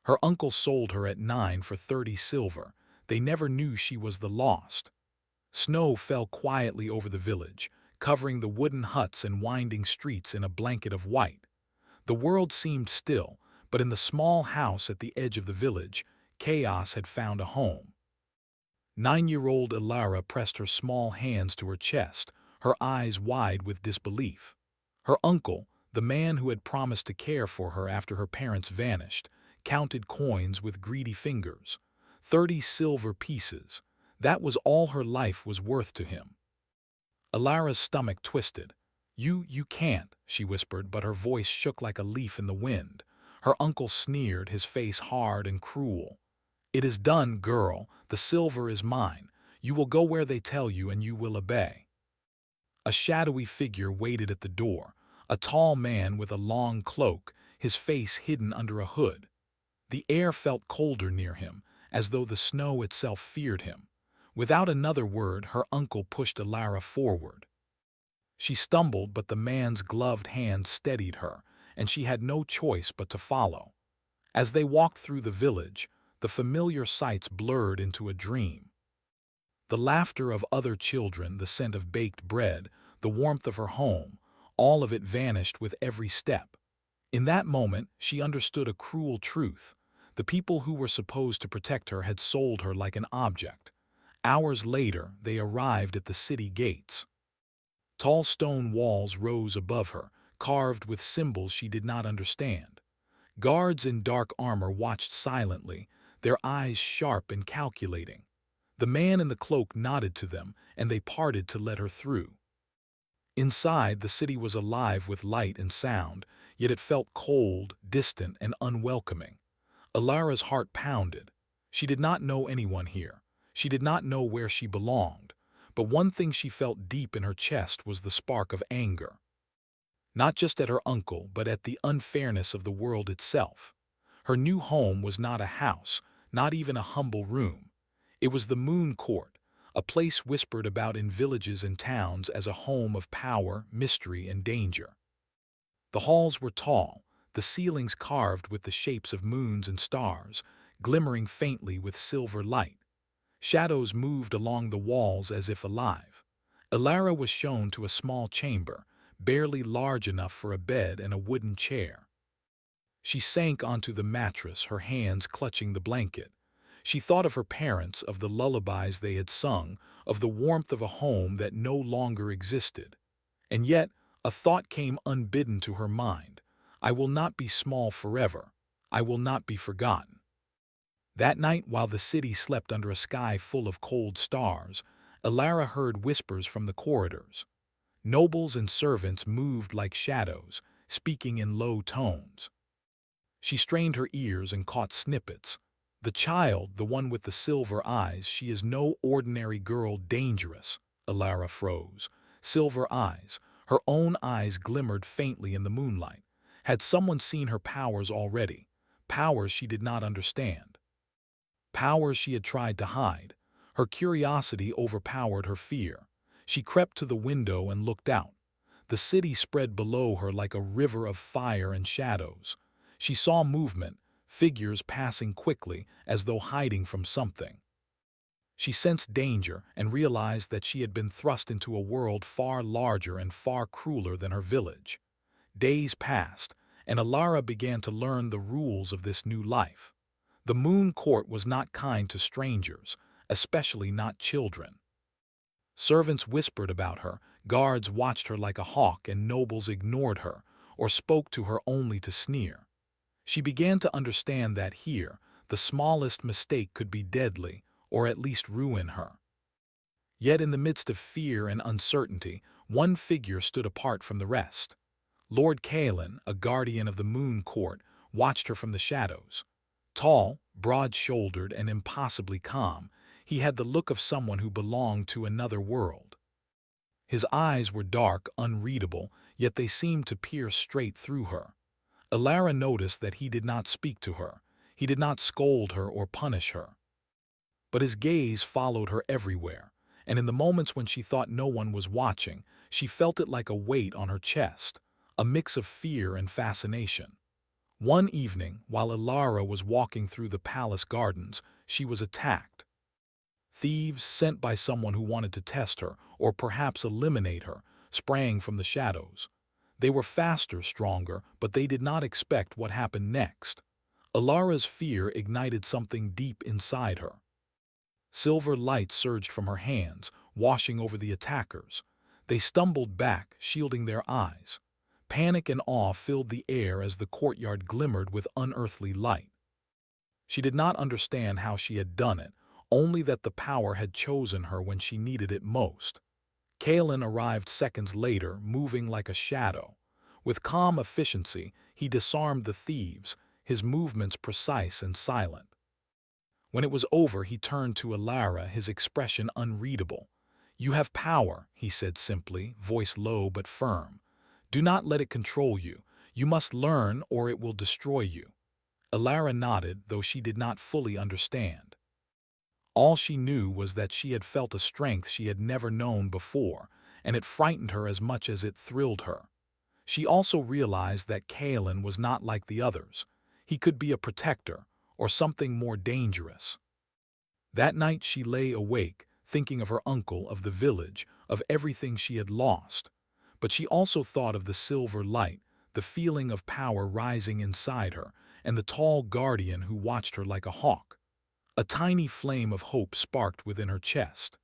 Her uncle sold her at 9 for 30 silver. They never knew she was the lost. Snow fell quietly over the village, covering the wooden huts and winding streets in a blanket of white. The world seemed still, but in the small house at the edge of the village, chaos had found a home. 9-year-old Ilara pressed her small hands to her chest, her eyes wide with disbelief. Her uncle, the man who had promised to care for her after her parents vanished, counted coins with greedy fingers. 30 silver pieces. That was all her life was worth to him. Ilara's stomach twisted. You can't," she whispered, but her voice shook like a leaf in the wind. Her uncle sneered, his face hard and cruel. "It is done, girl. The silver is mine. You will go where they tell you and you will obey." A shadowy figure waited at the door, a tall man with a long cloak, his face hidden under a hood. The air felt colder near him, as though the snow itself feared him. Without another word, her uncle pushed Ilara forward. She stumbled, but the man's gloved hand steadied her, and she had no choice but to follow. As they walked through the village, the familiar sights blurred into a dream. The laughter of other children, the scent of baked bread, the warmth of her home, all of it vanished with every step. In that moment, she understood a cruel truth. The people who were supposed to protect her had sold her like an object. Hours later, they arrived at the city gates. Tall stone walls rose above her, carved with symbols she did not understand. Guards in dark armor watched silently, their eyes sharp and calculating. The man in the cloak nodded to them, and they parted to let her through. Inside, the city was alive with light and sound, yet it felt cold, distant, and unwelcoming. Ilara's heart pounded. She did not know anyone here. She did not know where she belonged. But one thing she felt deep in her chest was the spark of anger. Not just at her uncle, but at the unfairness of the world itself. Her new home was not a house, not even a humble room. It was the Moon Court, a place whispered about in villages and towns as a home of power, mystery, and danger. The halls were tall, the ceilings carved with the shapes of moons and stars, glimmering faintly with silver light. Shadows moved along the walls as if alive. Ilara was shown to a small chamber, barely large enough for a bed and a wooden chair. She sank onto the mattress, her hands clutching the blanket. She thought of her parents, of the lullabies they had sung, of the warmth of a home that no longer existed. And yet, a thought came unbidden to her mind. I will not be small forever. I will not be forgotten. That night, while the city slept under a sky full of cold stars, Ilara heard whispers from the corridors. Nobles and servants moved like shadows, speaking in low tones. She strained her ears and caught snippets. "The child, the one with the silver eyes, she is no ordinary girl, dangerous." Ilara froze. Silver eyes. Her own eyes glimmered faintly in the moonlight. Had someone seen her powers already? Powers she did not understand. Powers she had tried to hide. Her curiosity overpowered her fear. She crept to the window and looked out. The city spread below her like a river of fire and shadows. She saw movement, figures passing quickly as though hiding from something. She sensed danger and realized that she had been thrust into a world far larger and far crueler than her village. Days passed, and Ilara began to learn the rules of this new life. The Moon Court was not kind to strangers, especially not children. Servants whispered about her, guards watched her like a hawk, and nobles ignored her or spoke to her only to sneer. She began to understand that here, the smallest mistake could be deadly, or at least ruin her. Yet in the midst of fear and uncertainty, one figure stood apart from the rest. Lord Kalen, a guardian of the Moon Court, watched her from the shadows. Tall, broad-shouldered, and impossibly calm, he had the look of someone who belonged to another world. His eyes were dark, unreadable, yet they seemed to pierce straight through her. Ilara noticed that he did not speak to her. He did not scold her or punish her. But his gaze followed her everywhere, and in the moments when she thought no one was watching, she felt it like a weight on her chest, a mix of fear and fascination. One evening, while Ilara was walking through the palace gardens, she was attacked. Thieves sent by someone who wanted to test her, or perhaps eliminate her, sprang from the shadows. They were faster, stronger, but they did not expect what happened next. Ilara's fear ignited something deep inside her. Silver light surged from her hands, washing over the attackers. They stumbled back, shielding their eyes. Panic and awe filled the air as the courtyard glimmered with unearthly light. She did not understand how she had done it, only that the power had chosen her when she needed it most. Kalen arrived seconds later, moving like a shadow. With calm efficiency, he disarmed the thieves, his movements precise and silent. When it was over, he turned to Ilara, his expression unreadable. "You have power," he said simply, voice low but firm. "Do not let it control you. You must learn or it will destroy you." Ilara nodded, though she did not fully understand. All she knew was that she had felt a strength she had never known before, and it frightened her as much as it thrilled her. She also realized that Kalen was not like the others. He could be a protector, or something more dangerous. That night she lay awake, thinking of her uncle, of the village, of everything she had lost. But she also thought of the silver light, the feeling of power rising inside her, and the tall guardian who watched her like a hawk. A tiny flame of hope sparked within her chest.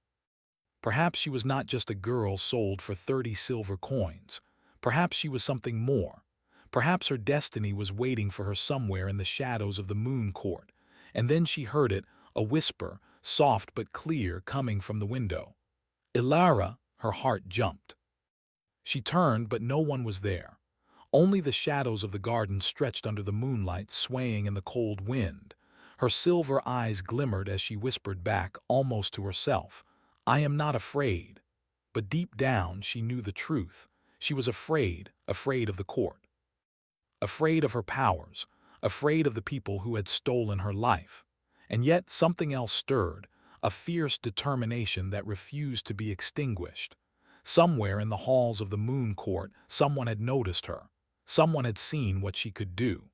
Perhaps she was not just a girl sold for 30 silver coins. Perhaps she was something more. Perhaps her destiny was waiting for her somewhere in the shadows of the moon court. And then she heard it, a whisper, soft but clear, coming from the window. "Ilara!" Her heart jumped. She turned, but no one was there. Only the shadows of the garden stretched under the moonlight, swaying in the cold wind. Her silver eyes glimmered as she whispered back, almost to herself, "I am not afraid." But deep down, she knew the truth. She was afraid, afraid of the court. Afraid of her powers, afraid of the people who had stolen her life. And yet something else stirred, a fierce determination that refused to be extinguished. Somewhere in the halls of the moon court, someone had noticed her. Someone had seen what she could do.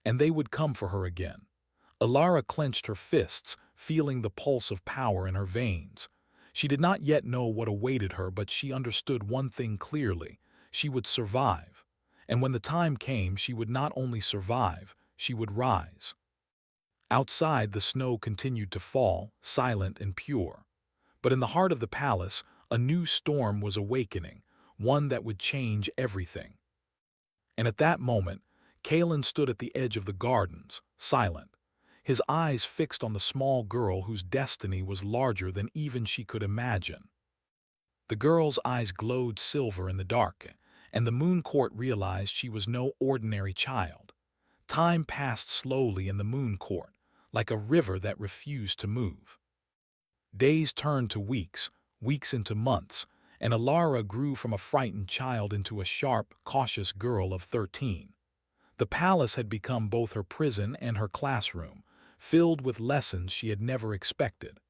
And they would come for her again. Ilara clenched her fists, feeling the pulse of power in her veins. She did not yet know what awaited her, but she understood one thing clearly: she would survive. And when the time came, she would not only survive, she would rise. Outside, the snow continued to fall, silent and pure. But in the heart of the palace, a new storm was awakening, one that would change everything. And at that moment, Kalen stood at the edge of the gardens, silent, his eyes fixed on the small girl whose destiny was larger than even she could imagine. The girl's eyes glowed silver in the dark, and the moon court realized she was no ordinary child. Time passed slowly in the moon court, like a river that refused to move. Days turned to weeks, weeks into months, and Ilara grew from a frightened child into a sharp, cautious girl of 13. The palace had become both her prison and her classroom, filled with lessons she had never expected.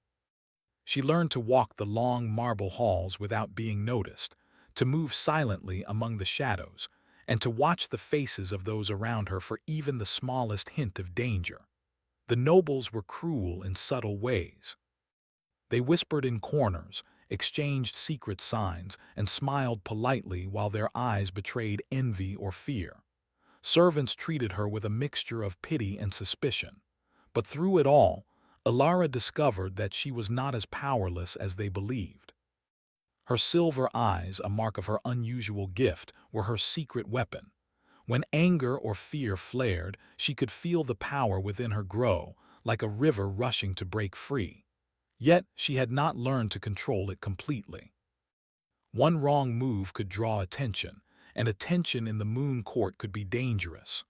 She learned to walk the long marble halls without being noticed, to move silently among the shadows, and to watch the faces of those around her for even the smallest hint of danger. The nobles were cruel in subtle ways. They whispered in corners, exchanged secret signs, and smiled politely while their eyes betrayed envy or fear. Servants treated her with a mixture of pity and suspicion. But through it all, Ilara discovered that she was not as powerless as they believed. Her silver eyes, a mark of her unusual gift, were her secret weapon. When anger or fear flared, she could feel the power within her grow, like a river rushing to break free. Yet she had not learned to control it completely. One wrong move could draw attention, and attention in the moon court could be dangerous.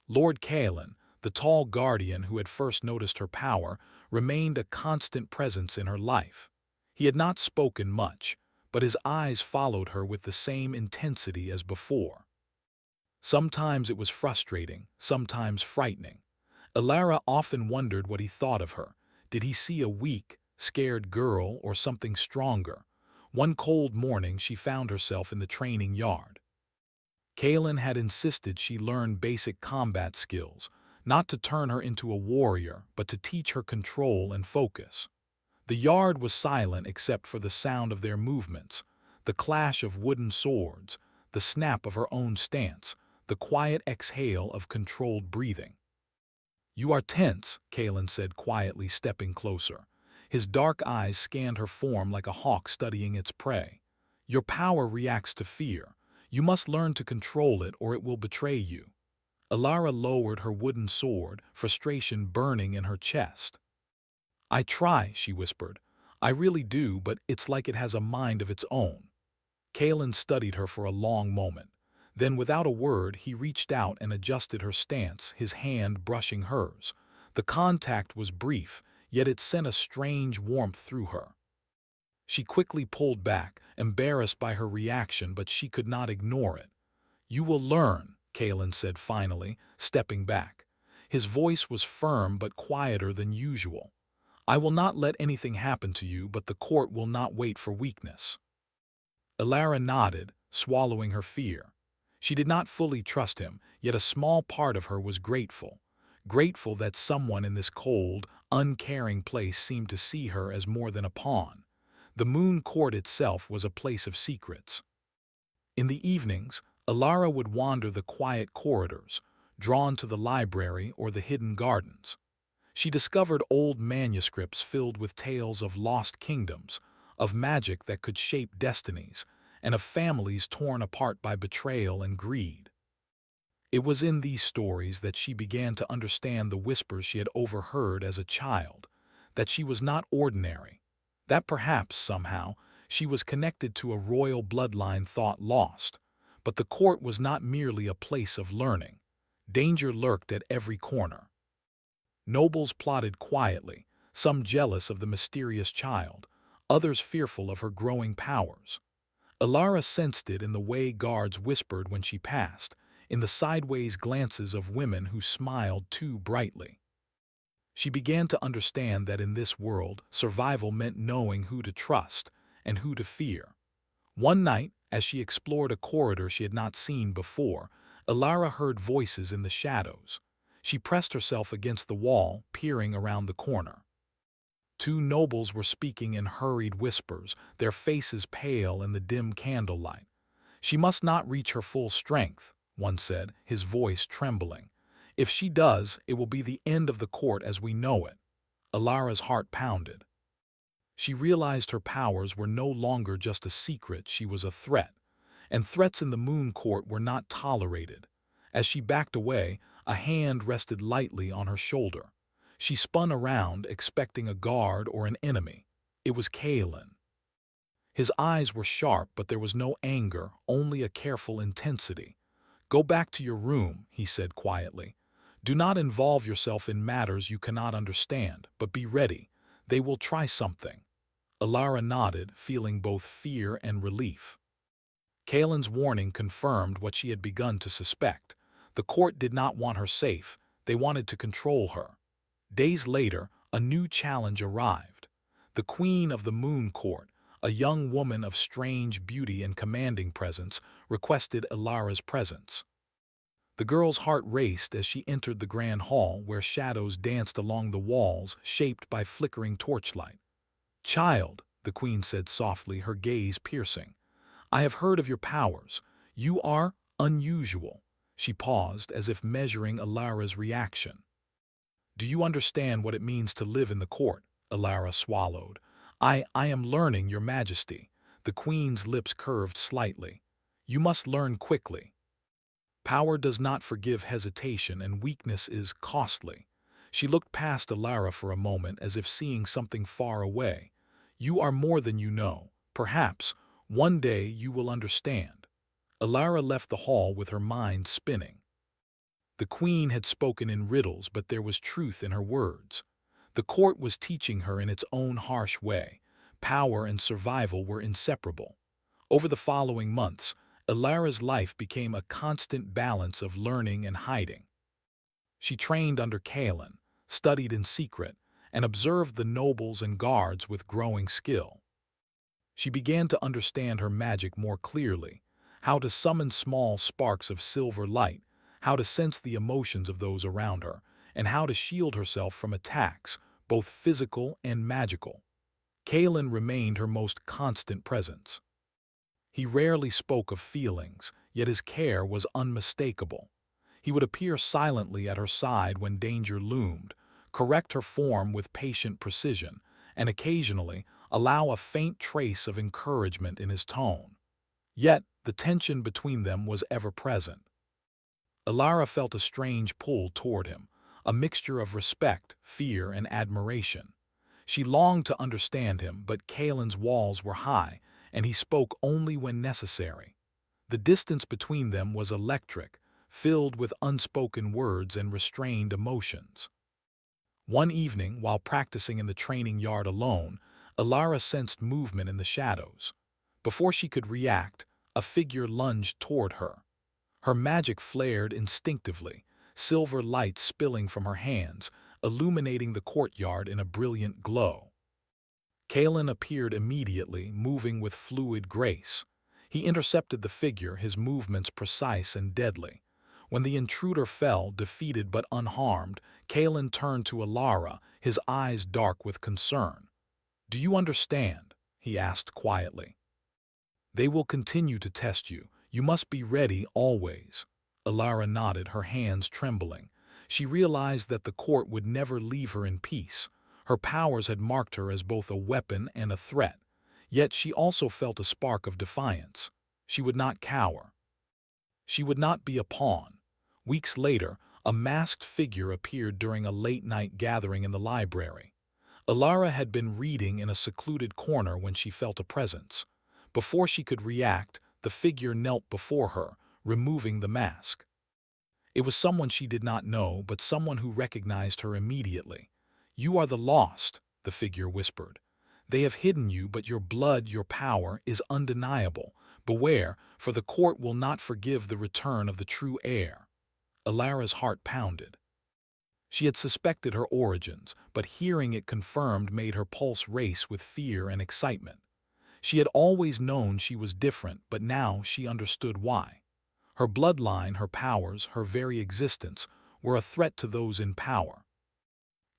Lord Kalen, the tall guardian who had first noticed her power, remained a constant presence in her life. He had not spoken much, but his eyes followed her with the same intensity as before. Sometimes it was frustrating, sometimes frightening. Ilara often wondered what he thought of her. Did he see a weak, scared girl or something stronger? One cold morning she found herself in the training yard. Kaelin had insisted she learn basic combat skills, not to turn her into a warrior, but to teach her control and focus. The yard was silent except for the sound of their movements, the clash of wooden swords, the snap of her own stance, the quiet exhale of controlled breathing. "You are tense," Kaelin said quietly, stepping closer. His dark eyes scanned her form like a hawk studying its prey. "Your power reacts to fear. You must learn to control it or it will betray you." Alara lowered her wooden sword, frustration burning in her chest. "I try," she whispered. "I really do, but it's like it has a mind of its own." Kaelin studied her for a long moment. Then, without a word, he reached out and adjusted her stance, his hand brushing hers. The contact was brief, yet it sent a strange warmth through her. She quickly pulled back, embarrassed by her reaction, but she could not ignore it. "You will learn," Kaelin said finally, stepping back. His voice was firm but quieter than usual. "I will not let anything happen to you, but the court will not wait for weakness." Alara nodded, swallowing her fear. She did not fully trust him, yet a small part of her was grateful. Grateful that someone in this cold, uncaring place seemed to see her as more than a pawn. The moon court itself was a place of secrets. In the evenings, Alara would wander the quiet corridors, drawn to the library or the hidden gardens. She discovered old manuscripts filled with tales of lost kingdoms, of magic that could shape destinies, and of families torn apart by betrayal and greed. It was in these stories that she began to understand the whispers she had overheard as a child, that she was not ordinary, that perhaps, somehow, she was connected to a royal bloodline thought lost. But the court was not merely a place of learning. Danger lurked at every corner. Nobles plotted quietly, some jealous of the mysterious child, others fearful of her growing powers. Alara sensed it in the way guards whispered when she passed, in the sideways glances of women who smiled too brightly. She began to understand that in this world, survival meant knowing who to trust and who to fear. One night, as she explored a corridor she had not seen before, Alara heard voices in the shadows. She pressed herself against the wall, peering around the corner. Two nobles were speaking in hurried whispers, their faces pale in the dim candlelight. "She must not reach her full strength," one said, his voice trembling. "If she does, it will be the end of the court as we know it." Alara's heart pounded. She realized her powers were no longer just a secret, she was a threat. And threats in the moon court were not tolerated. As she backed away, a hand rested lightly on her shoulder. She spun around, expecting a guard or an enemy. It was Kaelin. His eyes were sharp, but there was no anger, only a careful intensity. "Go back to your room," he said quietly. "Do not involve yourself in matters you cannot understand, but be ready. They will try something." Alara nodded, feeling both fear and relief. Kaelin's warning confirmed what she had begun to suspect. The court did not want her safe, they wanted to control her. Days later, a new challenge arrived. The Queen of the Moon Court, a young woman of strange beauty and commanding presence, requested Alara's presence. The girl's heart raced as she entered the grand hall where shadows danced along the walls, shaped by flickering torchlight. "Child," the queen said softly, her gaze piercing, "I have heard of your powers. You are unusual." She paused, as if measuring Alara's reaction. "Do you understand what it means to live in the court?" Alara swallowed. I am learning, your majesty." The queen's lips curved slightly. "You must learn quickly. Power does not forgive hesitation, and weakness is costly." She looked past Alara for a moment, as if seeing something far away. "You are more than you know. Perhaps, one day you will understand." Alara left the hall with her mind spinning. The queen had spoken in riddles, but there was truth in her words. The court was teaching her in its own harsh way. Power and survival were inseparable. Over the following months, Alara's life became a constant balance of learning and hiding. She trained under Kaelin, studied in secret, and observed the nobles and guards with growing skill. She began to understand her magic more clearly, how to summon small sparks of silver light, how to sense the emotions of those around her, and how to shield herself from attacks, both physical and magical. Kalen remained her most constant presence. He rarely spoke of feelings, yet his care was unmistakable. He would appear silently at her side when danger loomed, correct her form with patient precision, and occasionally allow a faint trace of encouragement in his tone. Yet the tension between them was ever present. Alara felt a strange pull toward him, a mixture of respect, fear, and admiration. She longed to understand him, but Kalen's walls were high, and he spoke only when necessary. The distance between them was electric, filled with unspoken words and restrained emotions. One evening, while practicing in the training yard alone, Alara sensed movement in the shadows. Before she could react, a figure lunged toward her. Her magic flared instinctively, silver light spilling from her hands, illuminating the courtyard in a brilliant glow. Kalen appeared immediately, moving with fluid grace. He intercepted the figure, his movements precise and deadly. When the intruder fell, defeated but unharmed, Kalen turned to Alara, his eyes dark with concern. "Do you understand?" he asked quietly. "They will continue to test you. You must be ready always." Alara nodded, her hands trembling. She realized that the court would never leave her in peace. Her powers had marked her as both a weapon and a threat. Yet she also felt a spark of defiance. She would not cower. She would not be a pawn. Weeks later, a masked figure appeared during a late-night gathering in the library. Alara had been reading in a secluded corner when she felt a presence. Before she could react, the figure knelt before her, removing the mask. It was someone she did not know, but someone who recognized her immediately. "You are the lost," the figure whispered. "They have hidden you, but your blood, your power, is undeniable. Beware, for the court will not forgive the return of the true heir." Alara's heart pounded. She had suspected her origins, but hearing it confirmed made her pulse race with fear and excitement. She had always known she was different, but now she understood why. Her bloodline, her powers, her very existence were a threat to those in power.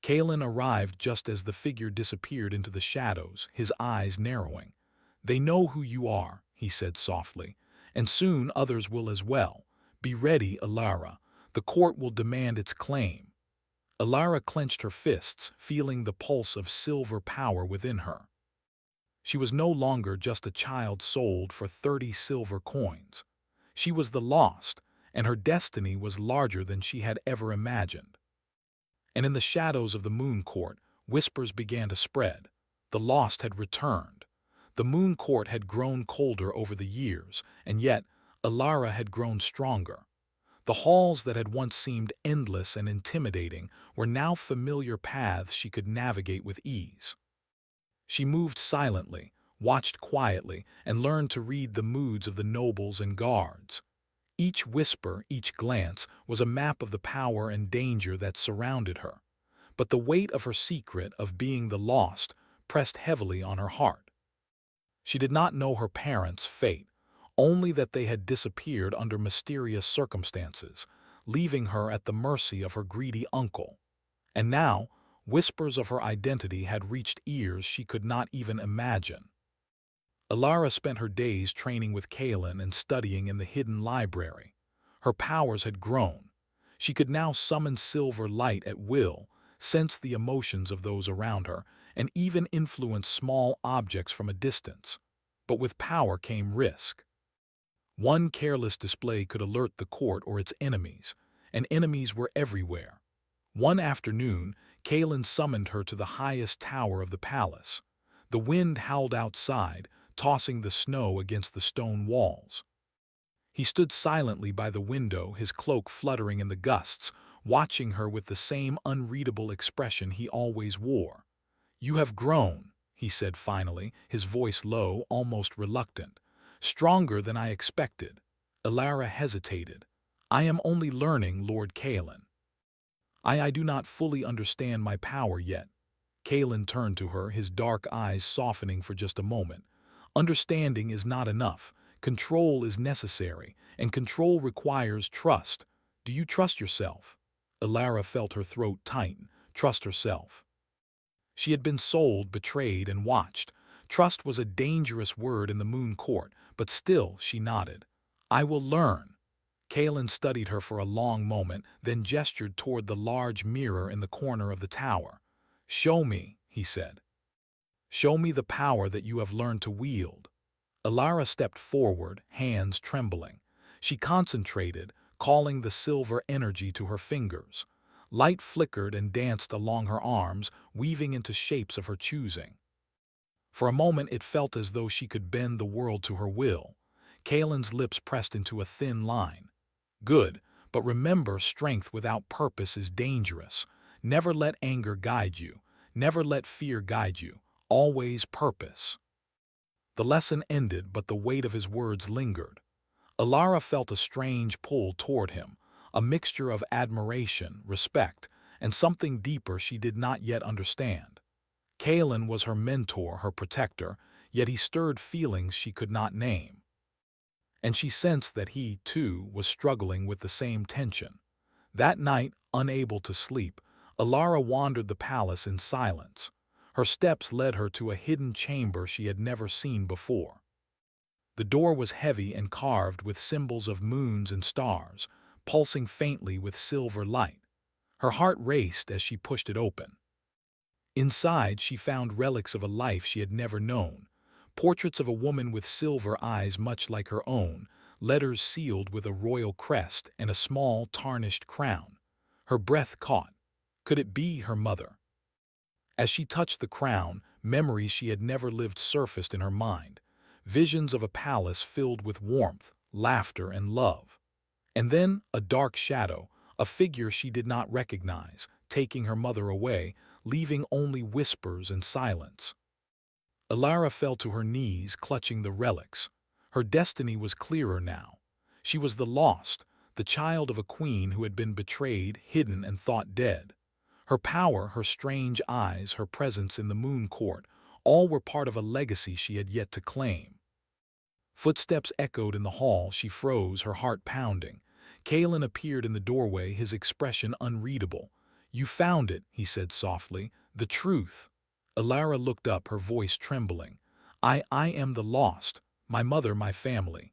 Kalen arrived just as the figure disappeared into the shadows, his eyes narrowing. "They know who you are," he said softly, "and soon others will as well. Be ready, Alara. The court will demand its claim." Alara clenched her fists, feeling the pulse of silver power within her. She was no longer just a child sold for 30 silver coins. She was the lost, and her destiny was larger than she had ever imagined. And in the shadows of the moon court, whispers began to spread. The lost had returned. The moon court had grown colder over the years, and yet Alara had grown stronger. The halls that had once seemed endless and intimidating were now familiar paths she could navigate with ease. She moved silently, watched quietly, and learned to read the moods of the nobles and guards. Each whisper, each glance, was a map of the power and danger that surrounded her. But the weight of her secret of being the lost pressed heavily on her heart. She did not know her parents' fate, only that they had disappeared under mysterious circumstances, leaving her at the mercy of her greedy uncle. And now, whispers of her identity had reached ears she could not even imagine. Alara spent her days training with Kalen and studying in the hidden library. Her powers had grown. She could now summon silver light at will, sense the emotions of those around her, and even influence small objects from a distance. But with power came risk. One careless display could alert the court or its enemies, and enemies were everywhere. One afternoon, Kalen summoned her to the highest tower of the palace. The wind howled outside, tossing the snow against the stone walls. He stood silently by the window, his cloak fluttering in the gusts, watching her with the same unreadable expression he always wore. "You have grown," he said finally, his voice low, almost reluctant. "Stronger than I expected." Alara hesitated. "I am only learning, Lord Kalen. I do not fully understand my power yet." Kalen turned to her, his dark eyes softening for just a moment. "Understanding is not enough. Control is necessary, and control requires trust. Do you trust yourself? Alara felt her throat tighten. Trust herself. She had been sold, betrayed, and watched. Trust was a dangerous word in the Moon Court, but still she nodded. I will learn. Kalen studied her for a long moment, then gestured toward the large mirror in the corner of the tower. Show me, he said. Show me the power that you have learned to wield. Alara stepped forward, hands trembling. She concentrated, calling the silver energy to her fingers. Light flickered and danced along her arms, weaving into shapes of her choosing. For a moment it felt as though she could bend the world to her will. Kalen's lips pressed into a thin line. Good, but remember, strength without purpose is dangerous. Never let anger guide you. Never let fear guide you. Always purpose. The lesson ended, but the weight of his words lingered. Alara felt a strange pull toward him, a mixture of admiration, respect, and something deeper she did not yet understand. Kalen was her mentor, her protector, yet he stirred feelings she could not name. And she sensed that he, too, was struggling with the same tension. That night, unable to sleep, Alara wandered the palace in silence. Her steps led her to a hidden chamber she had never seen before. The door was heavy and carved with symbols of moons and stars, pulsing faintly with silver light. Her heart raced as she pushed it open. Inside, she found relics of a life she had never known, portraits of a woman with silver eyes much like her own, letters sealed with a royal crest and a small, tarnished crown. Her breath caught. Could it be her mother? As she touched the crown, memories she had never lived surfaced in her mind, visions of a palace filled with warmth, laughter, and love. And then a dark shadow, a figure she did not recognize, taking her mother away, leaving only whispers and silence. Alara fell to her knees, clutching the relics. Her destiny was clearer now. She was the lost, the child of a queen who had been betrayed, hidden, and thought dead. Her power, her strange eyes, her presence in the Moon Court, all were part of a legacy she had yet to claim. Footsteps echoed in the hall. She froze, her heart pounding. Kalen appeared in the doorway, his expression unreadable. You found it, he said softly. The truth. Alara looked up, her voice trembling. I am the lost. My mother, my family.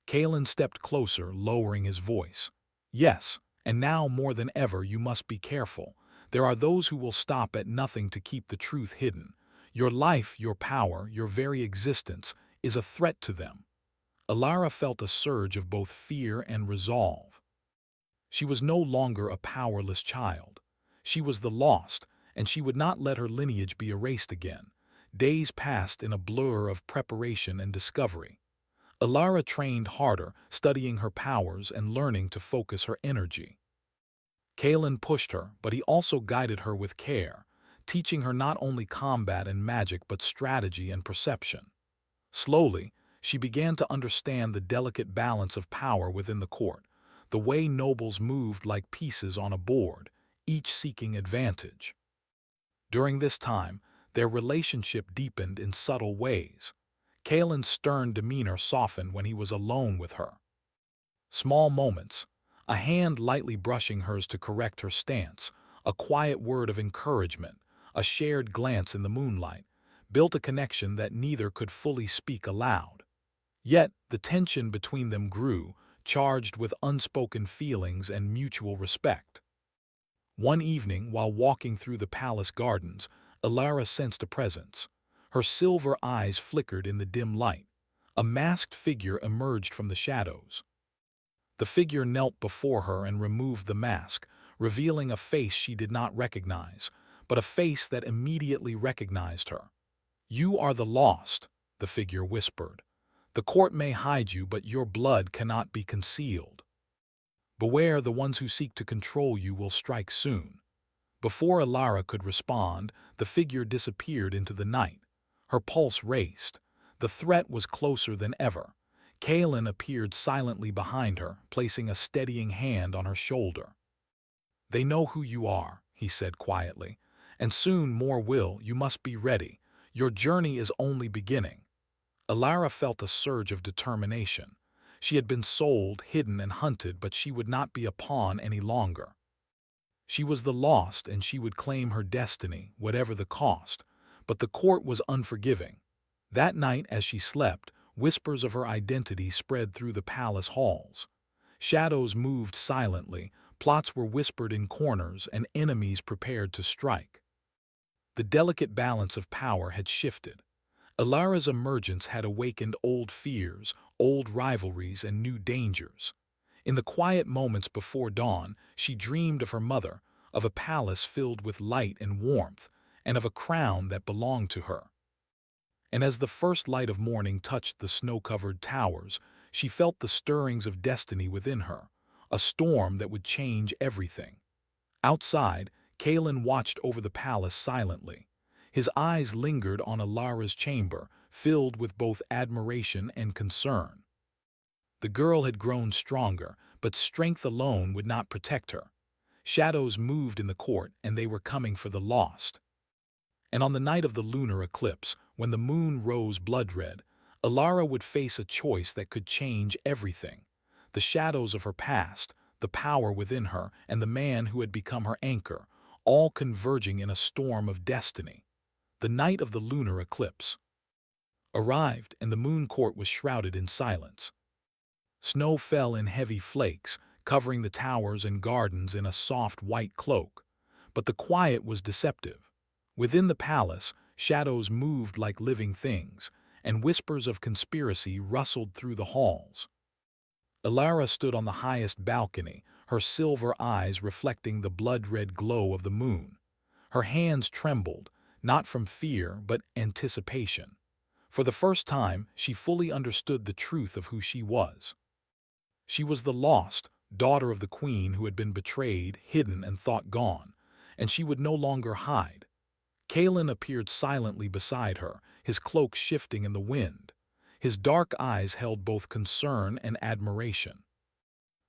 Kalen stepped closer, lowering his voice. Yes, and now more than ever you must be careful. There are those who will stop at nothing to keep the truth hidden. Your life, your power, your very existence is a threat to them. Alara felt a surge of both fear and resolve. She was no longer a powerless child. She was the lost, and she would not let her lineage be erased again. Days passed in a blur of preparation and discovery. Alara trained harder, studying her powers and learning to focus her energy. Kalen pushed her, but he also guided her with care, teaching her not only combat and magic but strategy and perception. Slowly, she began to understand the delicate balance of power within the court, the way nobles moved like pieces on a board, each seeking advantage. During this time, their relationship deepened in subtle ways. Kalen's stern demeanor softened when he was alone with her. Small moments, a hand lightly brushing hers to correct her stance, a quiet word of encouragement, a shared glance in the moonlight, built a connection that neither could fully speak aloud. Yet the tension between them grew, charged with unspoken feelings and mutual respect. One evening, while walking through the palace gardens, Alara sensed a presence. Her silver eyes flickered in the dim light. A masked figure emerged from the shadows. The figure knelt before her and removed the mask, revealing a face she did not recognize, but a face that immediately recognized her. You are the lost, the figure whispered. The court may hide you, but your blood cannot be concealed. Beware, the ones who seek to control you will strike soon. Before Alara could respond, the figure disappeared into the night. Her pulse raced. The threat was closer than ever. Kalen appeared silently behind her, placing a steadying hand on her shoulder. They know who you are, he said quietly, and soon more will. You must be ready. Your journey is only beginning. Alara felt a surge of determination. She had been sold, hidden, and hunted, but she would not be a pawn any longer. She was the lost, and she would claim her destiny, whatever the cost. But the court was unforgiving. That night, as she slept, whispers of her identity spread through the palace halls. Shadows moved silently, plots were whispered in corners, and enemies prepared to strike. The delicate balance of power had shifted. Alara's emergence had awakened old fears, old rivalries, and new dangers. In the quiet moments before dawn, she dreamed of her mother, of a palace filled with light and warmth, and of a crown that belonged to her. And as the first light of morning touched the snow-covered towers, she felt the stirrings of destiny within her, a storm that would change everything. Outside, Kalen watched over the palace silently. His eyes lingered on Alara's chamber, filled with both admiration and concern. The girl had grown stronger, but strength alone would not protect her. Shadows moved in the court, and they were coming for the lost. And on the night of the lunar eclipse, when the moon rose blood-red, Alara would face a choice that could change everything. The shadows of her past, the power within her, and the man who had become her anchor, all converging in a storm of destiny. The night of the lunar eclipse arrived, and the moon court was shrouded in silence. Snow fell in heavy flakes, covering the towers and gardens in a soft white cloak. But the quiet was deceptive. Within the palace, shadows moved like living things, and whispers of conspiracy rustled through the halls. Alara stood on the highest balcony, her silver eyes reflecting the blood-red glow of the moon. Her hands trembled, not from fear but anticipation. For the first time, she fully understood the truth of who she was. She was the lost, daughter of the queen who had been betrayed, hidden, and thought gone, and she would no longer hide. Kalen appeared silently beside her, his cloak shifting in the wind. His dark eyes held both concern and admiration.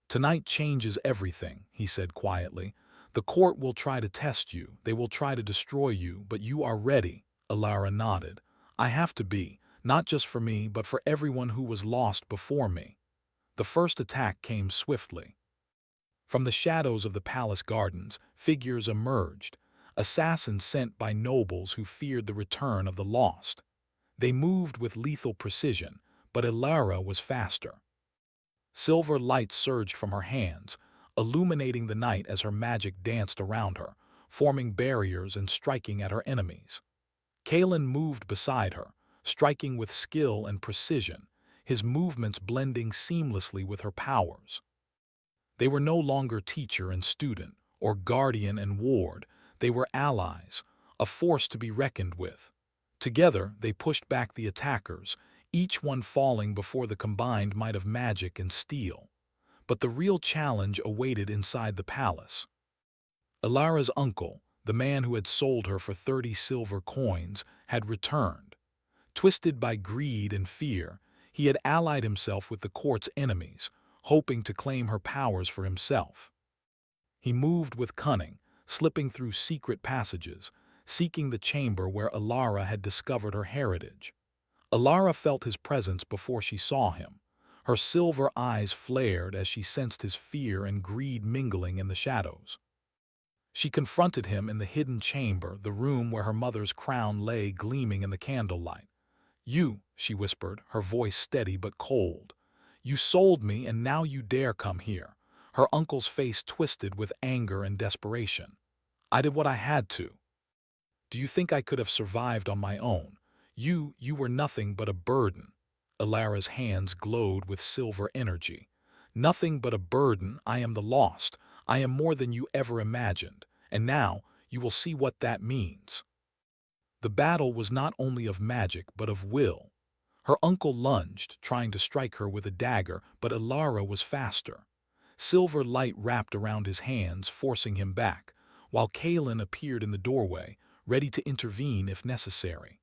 "Tonight changes everything," he said quietly. "The court will try to test you, they will try to destroy you, but you are ready." Alara nodded. "I have to be, not just for me, but for everyone who was lost before me." The first attack came swiftly. From the shadows of the palace gardens, figures emerged, assassins sent by nobles who feared the return of the lost. They moved with lethal precision, but Alara was faster. Silver light surged from her hands, illuminating the night as her magic danced around her, forming barriers and striking at her enemies. Kalen moved beside her, striking with skill and precision, his movements blending seamlessly with her powers. They were no longer teacher and student, or guardian and ward. They were allies, a force to be reckoned with. Together, they pushed back the attackers, each one falling before the combined might of magic and steel. But the real challenge awaited inside the palace. Alara's uncle, the man who had sold her for 30 silver coins, had returned. Twisted by greed and fear, he had allied himself with the court's enemies, hoping to claim her powers for himself. He moved with cunning, slipping through secret passages, seeking the chamber where Alara had discovered her heritage. Alara felt his presence before she saw him. Her silver eyes flared as she sensed his fear and greed mingling in the shadows. She confronted him in the hidden chamber, the room where her mother's crown lay gleaming in the candlelight. "You," she whispered, her voice steady but cold. "You sold me, and now you dare come here." Her uncle's face twisted with anger and desperation. "I did what I had to. Do you think I could have survived on my own? You were nothing but a burden." Alara's hands glowed with silver energy. "Nothing but a burden. I am the lost. I am more than you ever imagined. And now, you will see what that means." The battle was not only of magic, but of will. Her uncle lunged, trying to strike her with a dagger, but Alara was faster. Silver light wrapped around his hands, forcing him back, while Kalen appeared in the doorway, ready to intervene if necessary.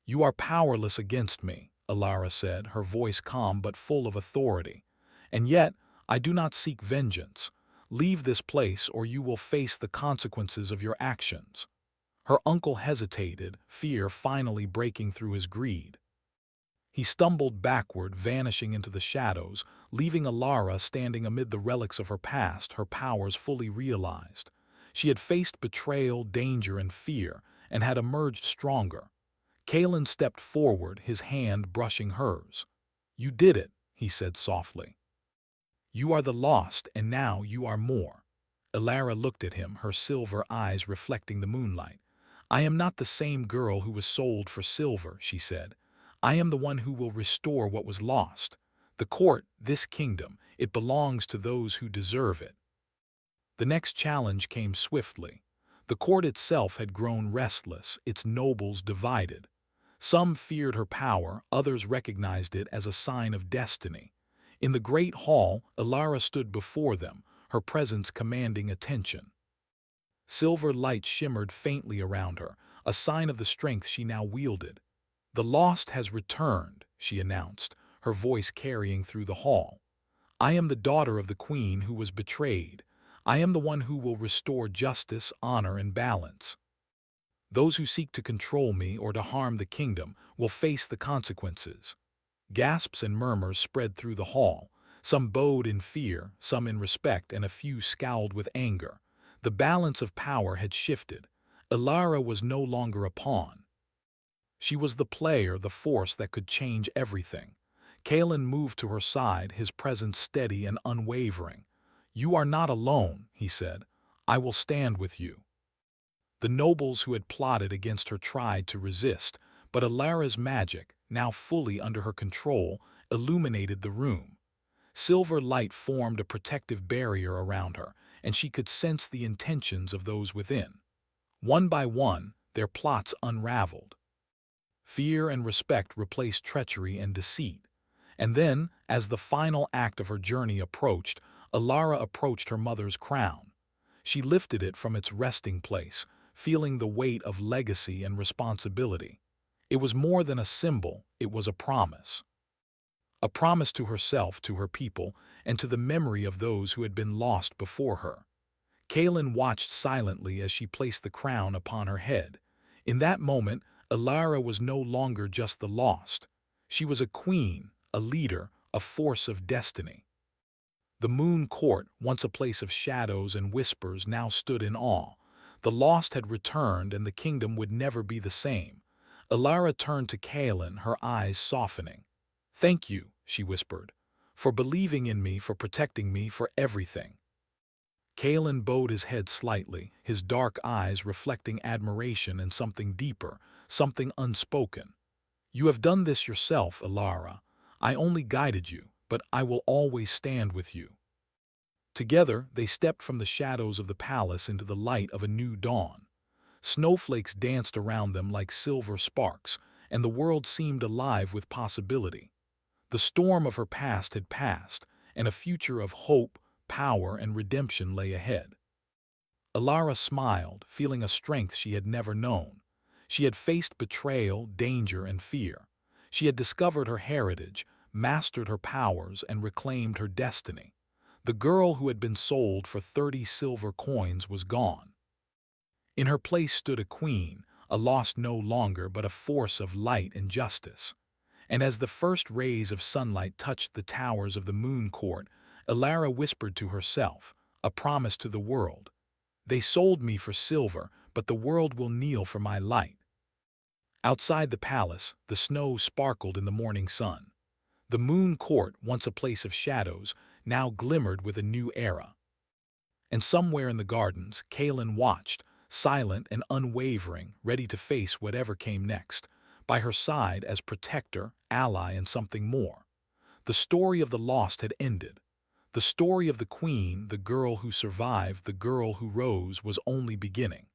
"You are powerless against me," Alara said, her voice calm but full of authority. "And yet, I do not seek vengeance. Leave this place or you will face the consequences of your actions." Her uncle hesitated, fear finally breaking through his greed. He stumbled backward, vanishing into the shadows, leaving Alara standing amid the relics of her past, her powers fully realized. She had faced betrayal, danger, and fear, and had emerged stronger. Kalen stepped forward, his hand brushing hers. "You did it," he said softly. "You are the lost, and now you are more." Alara looked at him, her silver eyes reflecting the moonlight. "I am not the same girl who was sold for silver," she said. "I am the one who will restore what was lost. The court, this kingdom, it belongs to those who deserve it." The next challenge came swiftly. The court itself had grown restless, its nobles divided. Some feared her power, others recognized it as a sign of destiny. In the great hall, Alara stood before them, her presence commanding attention. Silver light shimmered faintly around her, a sign of the strength she now wielded. "The lost has returned," she announced, her voice carrying through the hall. "I am the daughter of the queen who was betrayed. I am the one who will restore justice, honor, and balance. Those who seek to control me or to harm the kingdom will face the consequences." Gasps and murmurs spread through the hall. Some bowed in fear, some in respect, and a few scowled with anger. The balance of power had shifted. Alara was no longer a pawn. She was the player, the force that could change everything. Kalen moved to her side, his presence steady and unwavering. "You are not alone," he said. "I will stand with you." The nobles who had plotted against her tried to resist, but Alara's magic, now fully under her control, illuminated the room. Silver light formed a protective barrier around her, and she could sense the intentions of those within. One by one, their plots unraveled. Fear and respect replaced treachery and deceit. And then, as the final act of her journey approached, Alara approached her mother's crown. She lifted it from its resting place, feeling the weight of legacy and responsibility. It was more than a symbol, it was a promise. A promise to herself, to her people, and to the memory of those who had been lost before her. Kalen watched silently as she placed the crown upon her head. In that moment, Alara was no longer just the lost. She was a queen, a leader, a force of destiny. The Moon Court, once a place of shadows and whispers, now stood in awe. The lost had returned, and the kingdom would never be the same. Alara turned to Kalen, her eyes softening. "Thank you," she whispered, "for believing in me, for protecting me, for everything." Kalen bowed his head slightly, his dark eyes reflecting admiration and something deeper, something unspoken. "You have done this yourself, Alara. I only guided you, but I will always stand with you." Together, they stepped from the shadows of the palace into the light of a new dawn. Snowflakes danced around them like silver sparks, and the world seemed alive with possibility. The storm of her past had passed, and a future of hope, power, and redemption lay ahead. Alara smiled, feeling a strength she had never known. She had faced betrayal, danger, and fear. She had discovered her heritage, mastered her powers, and reclaimed her destiny. The girl who had been sold for 30 silver coins was gone. In her place stood a queen, a lost no longer but a force of light and justice. And as the first rays of sunlight touched the towers of the Moon Court, Alara whispered to herself, a promise to the world. "They sold me for silver, but the world will kneel for my light." Outside the palace, the snow sparkled in the morning sun. The Moon Court, once a place of shadows, now glimmered with a new era. And somewhere in the gardens, Kalen watched, silent and unwavering, ready to face whatever came next, by her side as protector, ally, and something more. The story of the lost had ended. The story of the queen, the girl who survived, the girl who rose, was only beginning.